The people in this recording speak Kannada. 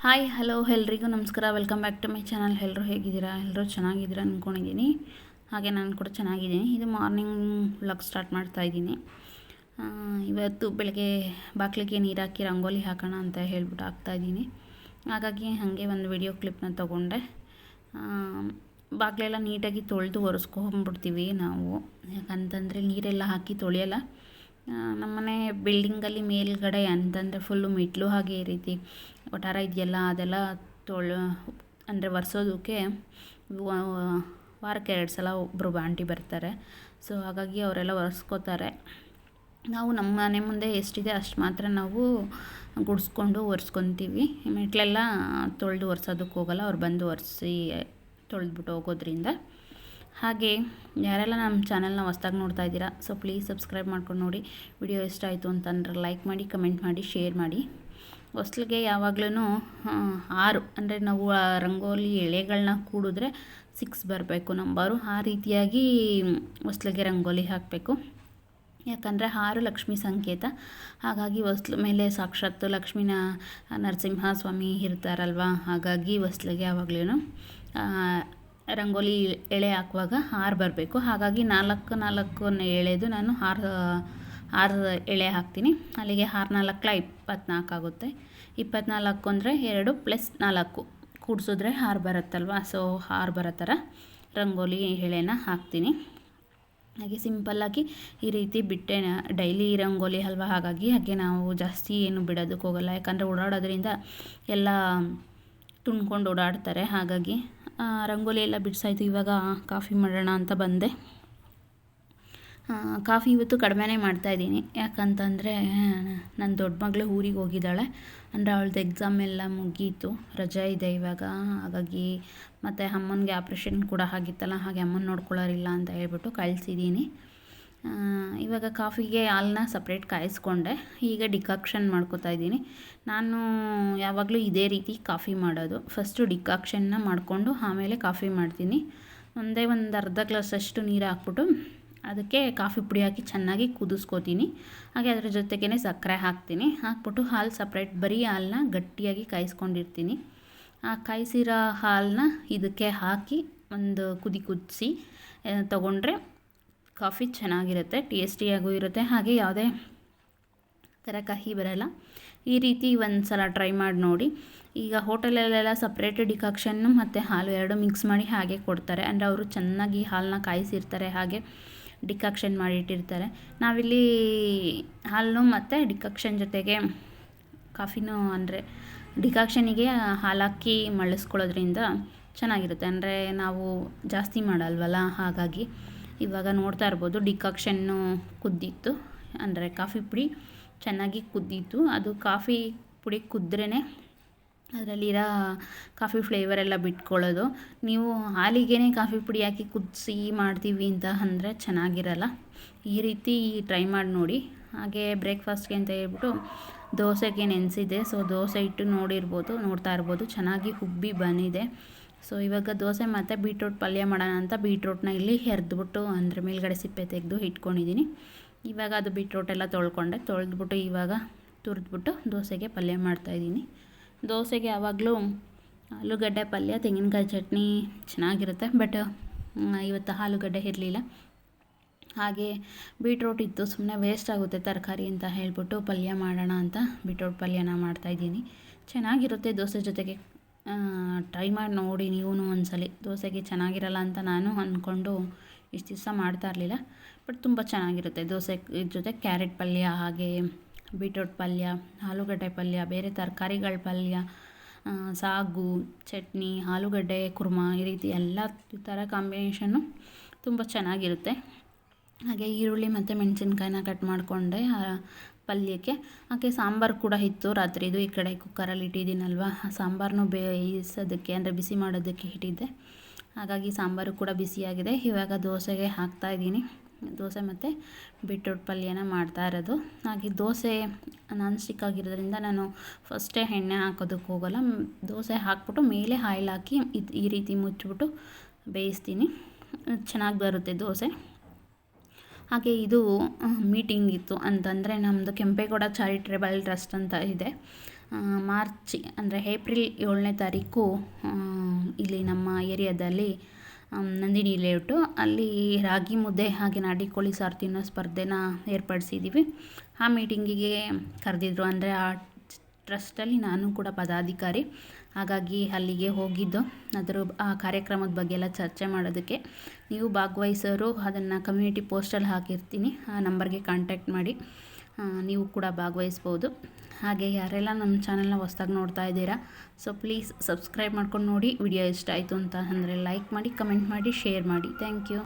ಹಾಯ್ ಹಲೋ ಎಲ್ರಿಗೂ ನಮಸ್ಕಾರ. Welcome back to my channel. ಎಲ್ಲರೂ ಹೇಗಿದ್ದೀರಾ? ಎಲ್ಲರೂ ಚೆನ್ನಾಗಿದ್ದೀರಾ ಅಂದ್ಕೊಂಡಿದ್ದೀನಿ. ಹಾಗೆ ನಾನು ಕೂಡ ಚೆನ್ನಾಗಿದ್ದೀನಿ. ಇದು ಮಾರ್ನಿಂಗ್ ವ್ಲಾಗ್ ಸ್ಟಾರ್ಟ್ ಮಾಡ್ತಾಯಿದ್ದೀನಿ. ಇವತ್ತು ಬೆಳಗ್ಗೆ ಬಾಗಿಲಿಗೆ ನೀರು ಹಾಕಿ ರಂಗೋಲಿ ಹಾಕೋಣ ಅಂತ ಹೇಳ್ಬಿಟ್ಟು ಹಾಕ್ತಾಯಿದ್ದೀನಿ. ಹಾಗಾಗಿ ಹಾಗೆ ಒಂದು ವಿಡಿಯೋ ಕ್ಲಿಪ್ನ ತೊಗೊಂಡೆ. ಬಾಗಿಲೆಲ್ಲ ನೀಟಾಗಿ ತೊಳೆದು ಒರೆಸ್ಕೊಂಡ್ಬಿಡ್ತೀವಿ ನಾವು, ಯಾಕಂತಂದರೆ ನೀರೆಲ್ಲ ಹಾಕಿ ತೊಳೆಯಲ್ಲ. ನಮ್ಮನೆ ಬಿಲ್ಡಿಂಗಲ್ಲಿ ಮೇಲ್ಗಡೆ ಅಂತಂದರೆ ಫುಲ್ಲು ಮೆಟ್ಲು ಹಾಗೆ ಈ ರೀತಿ ಒಟ್ಟಾರ ಇದೆಯಲ್ಲ, ಅದೆಲ್ಲ ಅಂದರೆ ಒರೆಸೋದಕ್ಕೆ ವಾರಕ್ಕೆ 2 ಸಲ ಒಬ್ಬರು ಆಂಟಿ ಬರ್ತಾರೆ. ಸೊ ಹಾಗಾಗಿ ಅವರೆಲ್ಲ ಒರೆಸ್ಕೋತಾರೆ. ನಾವು ನಮ್ಮ ಮನೆ ಮುಂದೆ ಎಷ್ಟಿದೆ ಅಷ್ಟು ಮಾತ್ರ ನಾವು ಗುಡಿಸ್ಕೊಂಡು ಒರೆಸ್ಕೊತೀವಿ. ಮೆಟ್ಲೆಲ್ಲ ತೊಳೆದು ಒರೆಸೋದಕ್ಕೆ ಹೋಗಲ್ಲ, ಅವ್ರು ಬಂದು ಒರೆಸಿ ತೊಳೆದ್ಬಿಟ್ಟು ಹೋಗೋದ್ರಿಂದ. ಹಾಗೆ ಯಾರೆಲ್ಲ ನಮ್ಮ ಚಾನಲ್ನ ಹೊಸ್ದಾಗಿ ನೋಡ್ತಾ ಇದ್ದೀರಾ, ಸೊ ಪ್ಲೀಸ್ ಸಬ್ಸ್ಕ್ರೈಬ್ ಮಾಡ್ಕೊಂಡು ನೋಡಿ. ವಿಡಿಯೋ ಇಷ್ಟ ಆಯಿತು ಅಂತಂದ್ರೆ ಲೈಕ್ ಮಾಡಿ, ಕಮೆಂಟ್ ಮಾಡಿ, ಶೇರ್ ಮಾಡಿ. ಹೊಸ್ಲಿಗೆ ಯಾವಾಗಲೂ 6 ಅಂದರೆ ನಾವು ರಂಗೋಲಿ ಎಳೆಗಳನ್ನ ಕೂಡಿದ್ರೆ 6 ಬರಬೇಕು ನಂಬರು. ಆ ರೀತಿಯಾಗಿ ಹೊಸ್ಲಿಗೆ ರಂಗೋಲಿ ಹಾಕಬೇಕು. ಯಾಕಂದರೆ 6 ಲಕ್ಷ್ಮೀ ಸಂಕೇತ. ಹಾಗಾಗಿ ಹೊಸ್ಲು ಮೇಲೆ ಸಾಕ್ಷಾತ್ ಲಕ್ಷ್ಮೀನ ನರಸಿಂಹ ಸ್ವಾಮಿ ಇರ್ತಾರಲ್ವ, ಹಾಗಾಗಿ ಹೊಸ್ಲಿಗೆ ಯಾವಾಗಲೂ ರಂಗೋಲಿ ಎಳೆ ಹಾಕುವಾಗ 6 ಬರಬೇಕು. ಹಾಗಾಗಿ 4 ಎಳೆದು ನಾನು 6 ಎಳೆ ಹಾಕ್ತೀನಿ. ಅಲ್ಲಿಗೆ 6 4 24 ಆಗುತ್ತೆ. 24 ಅಂದರೆ 2 + 4 ಕೂಡಿಸಿದ್ರೆ 6 ಬರುತ್ತಲ್ವ. ಸೊ 6 ಬರೋ ಥರ ರಂಗೋಲಿ ಎಳೆನ ಹಾಕ್ತೀನಿ. ಹಾಗೆ ಸಿಂಪಲ್ಲಾಗಿ ಈ ರೀತಿ ಬಿಟ್ಟೆ. ಡೈಲಿ ರಂಗೋಲಿ ಅಲ್ವ, ಹಾಗೆ ನಾವು ಜಾಸ್ತಿ ಏನು ಬಿಡೋದಕ್ಕೆ ಹೋಗಲ್ಲ. ಯಾಕಂದರೆ ಓಡಾಡೋದ್ರಿಂದ ಎಲ್ಲ ತುಂಡ್ಕೊಂಡು ಓಡಾಡ್ತಾರೆ. ಹಾಗಾಗಿ ರಂಗೋಲಿ ಎಲ್ಲ ಬಿಡಿಸಾಯ್ತು. ಇವಾಗ ಕಾಫಿ ಮಾಡೋಣ ಅಂತ ಬಂದೆ. ಕಾಫಿ ಇವತ್ತು ಕಡಿಮೆನೇ ಮಾಡ್ತಾಯಿದ್ದೀನಿ. ಯಾಕಂತಂದರೆ ನನ್ನ ದೊಡ್ಡ ಮಗಳು ಊರಿಗೆ ಹೋಗಿದ್ದಾಳೆ. ಅಂದರೆ ಅವಳದ್ದು ಎಕ್ಸಾಮ್ ಎಲ್ಲ ಮುಗೀತು, ರಜೆ ಇದೆ ಇವಾಗ. ಹಾಗಾಗಿ ಮತ್ತು ಅಮ್ಮನಿಗೆ ಆಪ್ರೇಷನ್ ಕೂಡ ಆಗಿತ್ತಲ್ಲ, ಹಾಗೆ ಅಮ್ಮನ ನೋಡ್ಕೊಳ್ಳೋರಿಲ್ಲ ಅಂತ ಹೇಳ್ಬಿಟ್ಟು ಕಳಿಸಿದ್ದೀನಿ. ಇವಾಗ ಕಾಫಿಗೆ ಹಾಲನ್ನ ಸಪ್ರೇಟ್ ಕಾಯಿಸ್ಕೊಂಡೆ. ಈಗ ಡಿಕಾಕ್ಷನ್ ಮಾಡ್ಕೋತಾ ಇದ್ದೀನಿ. ನಾನು ಯಾವಾಗಲೂ ಇದೇ ರೀತಿ ಕಾಫಿ ಮಾಡೋದು. ಫಸ್ಟು ಡಿಕಾಕ್ಷನ್ನ ಮಾಡಿಕೊಂಡು ಆಮೇಲೆ ಕಾಫಿ ಮಾಡ್ತೀನಿ. ಒಂದೇ ಒಂದು ಅರ್ಧ ಗ್ಲಾಸಷ್ಟು ನೀರು ಹಾಕ್ಬಿಟ್ಟು ಅದಕ್ಕೆ ಕಾಫಿ ಪುಡಿ ಹಾಕಿ ಚೆನ್ನಾಗಿ ಕುದಿಸ್ಕೋತೀನಿ. ಹಾಗೆ ಅದ್ರ ಜೊತೆಗೇ ಸಕ್ಕರೆ ಹಾಕ್ತೀನಿ. ಹಾಕ್ಬಿಟ್ಟು ಹಾಲು ಸಪ್ರೇಟ್, ಬರೀ ಹಾಲನ್ನ ಗಟ್ಟಿಯಾಗಿ ಕಾಯಿಸ್ಕೊಂಡಿರ್ತೀನಿ. ಆ ಕಾಯಿಸಿರೋ ಹಾಲನ್ನ ಇದಕ್ಕೆ ಹಾಕಿ ಒಂದು ಕುದಿಸಿ ತೊಗೊಂಡ್ರೆ ಕಾಫಿ ಚೆನ್ನಾಗಿರುತ್ತೆ, ಟೇಸ್ಟಿಯಾಗೂ ಇರುತ್ತೆ. ಹಾಗೆ ಯಾವುದೇ ಥರ ಕಹಿ ಬರಲ್ಲ. ಈ ರೀತಿ ಒಂದು ಸಲ ಟ್ರೈ ಮಾಡಿ ನೋಡಿ. ಈಗ ಹೋಟೆಲಲ್ಲೆಲ್ಲ ಸಪ್ರೇಟ್ ಡಿಕಾಕ್ಷನ್ನು ಮತ್ತು ಹಾಲು 2 ಮಿಕ್ಸ್ ಮಾಡಿ ಹಾಗೆ ಕೊಡ್ತಾರೆ. ಅಂದರೆ ಅವರು ಚೆನ್ನಾಗಿ ಹಾಲನ್ನ ಕಾಯಿಸಿರ್ತಾರೆ, ಹಾಗೆ ಡಿಕಾಕ್ಷನ್ ಮಾಡಿಟ್ಟಿರ್ತಾರೆ. ನಾವಿಲ್ಲಿ ಹಾಲು ಮತ್ತು ಡಿಕಾಕ್ಷನ್ ಜೊತೆಗೆ ಕಾಫಿನೂ, ಅಂದರೆ ಡಿಕಾಕ್ಷನಿಗೆ ಹಾಲು ಹಾಕಿ ಮಳ್ಳಿಸ್ಕೊಳ್ಳೋದ್ರಿಂದ ಚೆನ್ನಾಗಿರುತ್ತೆ. ಅಂದರೆ ನಾವು ಜಾಸ್ತಿ ಮಾಡಲ್ವಲ್ಲ, ಹಾಗಾಗಿ ಇವಾಗ ನೋಡ್ತಾ ಇರ್ಬೋದು ಡಿಕಾಕ್ಷನ್ನು ಕುದ್ದಿತ್ತು. ಅಂದರೆ ಕಾಫಿ ಪುಡಿ ಚೆನ್ನಾಗಿ ಕುದ್ದಿತ್ತು. ಅದು ಕಾಫಿ ಪುಡಿ ಕುದ್ರೇ ಅದರಲ್ಲಿರೋ ಕಾಫಿ ಫ್ಲೇವರೆಲ್ಲ ಬಿಟ್ಕೊಳ್ಳೋದು. ನೀವು ಹಾಲಿಗೆ ಕಾಫಿ ಪುಡಿ ಹಾಕಿ ಕುದಿಸಿ ಮಾಡ್ತೀವಿ ಅಂತ ಅಂದರೆ ಚೆನ್ನಾಗಿರಲ್ಲ. ಈ ರೀತಿ ಟ್ರೈ ಮಾಡಿ ನೋಡಿ. ಹಾಗೆ ಬ್ರೇಕ್ಫಾಸ್ಟ್ಗೆ ಅಂತ ಹೇಳ್ಬಿಟ್ಟು ದೋಸೆಗೆ ನೆನೆಸಿದೆ. ಸೊ ದೋಸೆ ಇಟ್ಟು ನೋಡ್ತಾ ಇರ್ಬೋದು ಚೆನ್ನಾಗಿ ಉಬ್ಬಿ ಬಂದಿದೆ. ಸೊ ಇವಾಗ ದೋಸೆ ಮತ್ತು ಬೀಟ್ರೋಟ್ ಪಲ್ಯ ಮಾಡೋಣ ಅಂತ ಬೀಟ್ರೋಟ್ನ ಇಲ್ಲಿ ಹೆರ್ದ್ಬಿಟ್ಟು, ಅಂದರೆ ಮೇಲ್ಗಡೆ ಸಿಪ್ಪೆ ತೆಗೆದು ಇಟ್ಕೊಂಡಿದ್ದೀನಿ. ಇವಾಗ ಅದು ಬೀಟ್ರೋಟ್ ಎಲ್ಲ ತೊಳೆದ್ಬಿಟ್ಟು ಇವಾಗ ತುರಿದ್ಬಿಟ್ಟು ದೋಸೆಗೆ ಪಲ್ಯ ಮಾಡ್ತಾಯಿದ್ದೀನಿ. ದೋಸೆಗೆ ಯಾವಾಗಲೂ ಆಲೂಗಡ್ಡೆ ಪಲ್ಯ, ತೆಂಗಿನಕಾಯಿ ಚಟ್ನಿ ಚೆನ್ನಾಗಿರುತ್ತೆ. ಬಟ್ ಇವತ್ತು ಆಲೂಗಡ್ಡೆ ಇರಲಿಲ್ಲ, ಹಾಗೆ ಬೀಟ್ರೋಟ್ ಇತ್ತು. ಸುಮ್ಮನೆ ವೇಸ್ಟ್ ಆಗುತ್ತೆ ತರಕಾರಿ ಅಂತ ಹೇಳ್ಬಿಟ್ಟು ಪಲ್ಯ ಮಾಡೋಣ ಅಂತ ಬೀಟ್ರೋಟ್ ಪಲ್ಯನ ಮಾಡ್ತಾಯಿದ್ದೀನಿ. ಚೆನ್ನಾಗಿರುತ್ತೆ ದೋಸೆ ಜೊತೆಗೆ. ಟ್ರೈ ಮಾಡಿ ನೋಡಿ ನೀವು ಒಂದ್ಸಲಿ. ದೋಸೆಗೆ ಚೆನ್ನಾಗಿರಲ್ಲ ಅಂತ ನಾನು ಅಂದ್ಕೊಂಡು ಇಷ್ಟು ದಿವಸ ಮಾಡ್ತಾ ಇರಲಿಲ್ಲ, ಬಟ್ ತುಂಬ ಚೆನ್ನಾಗಿರುತ್ತೆ ದೋಸೆ ಜೊತೆ. ಕ್ಯಾರೆಟ್ ಪಲ್ಯ, ಹಾಗೆ ಬೀಟ್ರೋಟ್ ಪಲ್ಯ, ಆಲೂಗಡ್ಡೆ ಪಲ್ಯ, ಬೇರೆ ತರಕಾರಿಗಳ ಪಲ್ಯ, ಸಾಗು, ಚಟ್ನಿ, ಆಲೂಗಡ್ಡೆ ಕುರ್ಮಾ, ಈ ರೀತಿ ಎಲ್ಲ ಥರ ಕಾಂಬಿನೇಷನ್ನು ತುಂಬ ಚೆನ್ನಾಗಿರುತ್ತೆ. ಹಾಗೆ ಈರುಳ್ಳಿ ಮತ್ತು ಮೆಣಸಿನ್ಕಾಯಿನ ಕಟ್ ಮಾಡಿಕೊಂಡೆ ಪಲ್ಯಕ್ಕೆ. ಹಾಗೆ ಸಾಂಬಾರು ಕೂಡ ಇತ್ತು ರಾತ್ರಿದು. ಈ ಕಡೆ ಕುಕ್ಕರಲ್ಲಿ ಇಟ್ಟಿದ್ದೀನಲ್ವ, ಆ ಸಾಂಬಾರನ್ನು ಬೇಯಿಸೋದಕ್ಕೆ, ಅಂದರೆ ಬಿಸಿ ಮಾಡೋದಕ್ಕೆ ಇಟ್ಟಿದ್ದೆ. ಹಾಗಾಗಿ ಸಾಂಬಾರು ಕೂಡ ಬಿಸಿಯಾಗಿದೆ. ಇವಾಗ ದೋಸೆಗೆ ಹಾಕ್ತಾಯಿದ್ದೀನಿ. ದೋಸೆ ಮತ್ತು ಬೀಟ್ರೋಟ್ ಪಲ್ಯನ ಮಾಡ್ತಾ ಇರೋದು. ಹಾಗೆ ದೋಸೆ ನಾನ್ ಸ್ಟಿಕ್ ಆಗಿರೋದ್ರಿಂದ ನಾನು ಫಸ್ಟೇ ಎಣ್ಣೆ ಹಾಕೋದಕ್ಕೆ ಹೋಗೋಲ್ಲ. ದೋಸೆ ಹಾಕ್ಬಿಟ್ಟು ಮೇಲೆ ಆಯಿಲ್ ಹಾಕಿ ಈ ರೀತಿ ಮುಚ್ಚಿಬಿಟ್ಟು ಬೇಯಿಸ್ತೀನಿ. ಚೆನ್ನಾಗಿ ಬರುತ್ತೆ ದೋಸೆ. ಹಾಗೆ ಇದು ಮೀಟಿಂಗ್ ಇತ್ತು ಅಂತಂದರೆ, ನಮ್ಮದು ಕೆಂಪೇಗೌಡ ಚಾರಿಟೇಬಲ್ ಟ್ರಸ್ಟ್ ಅಂತ ಇದೆ, ಮಾರ್ಚ್ ಅಂದರೆ ಏಪ್ರಿಲ್ 7ನೇ ತಾರೀಕು ಇಲ್ಲಿ ನಮ್ಮ ಏರಿಯಾದಲ್ಲಿ ನಂದಿನಿ ಲೇಔಟು ಅಲ್ಲಿ ರಾಗಿ ಮುದ್ದೆ ಹಾಗೆ ನಾಟಿ ಕೋಳಿ ಸಾರು ತಿನ್ನೋ ಸ್ಪರ್ಧೆನ ಏರ್ಪಡಿಸಿದ್ದೀವಿ. ಆ ಮೀಟಿಂಗಿಗೆ ಕರೆದಿದ್ರು. ಅಂದರೆ ಆ ಟ್ರಸ್ಟಲ್ಲಿ ನಾನು ಕೂಡ ಪದಾಧಿಕಾರಿ, ಹಾಗಾಗಿ ಅಲ್ಲಿಗೆ ಹೋಗಿದ್ದು ಆ ಕಾರ್ಯಕ್ರಮದ ಬಗ್ಗೆ ಎಲ್ಲ ಚರ್ಚೆ ಮಾಡೋದಕ್ಕೆ. ನೀವು ಭಾಗವಹಿಸೋರು ಅದನ್ನು ಕಮ್ಯುನಿಟಿ ಪೋಸ್ಟಲ್ಲಿ ಹಾಕಿರ್ತೀನಿ, ಆ ನಂಬರ್ಗೆ ಕಾಂಟ್ಯಾಕ್ಟ್ ಮಾಡಿ ನೀವು ಕೂಡ ಭಾಗವಹಿಸ್ಬೋದು. ಹಾಗೆ ಯಾರೆಲ್ಲ ನಮ್ಮ ಚಾನಲ್ನ ಹೊಸ್ದಾಗಿ ನೋಡ್ತಾ ಇದ್ದೀರಾ, ಸೊ ಪ್ಲೀಸ್ ಸಬ್ಸ್ಕ್ರೈಬ್ ಮಾಡ್ಕೊಂಡು ನೋಡಿ. ವಿಡಿಯೋ ಇಷ್ಟ ಆಯಿತು ಅಂತ ಅಂದರೆ ಲೈಕ್ ಮಾಡಿ, ಕಮೆಂಟ್ ಮಾಡಿ, ಶೇರ್ ಮಾಡಿ. Thank you.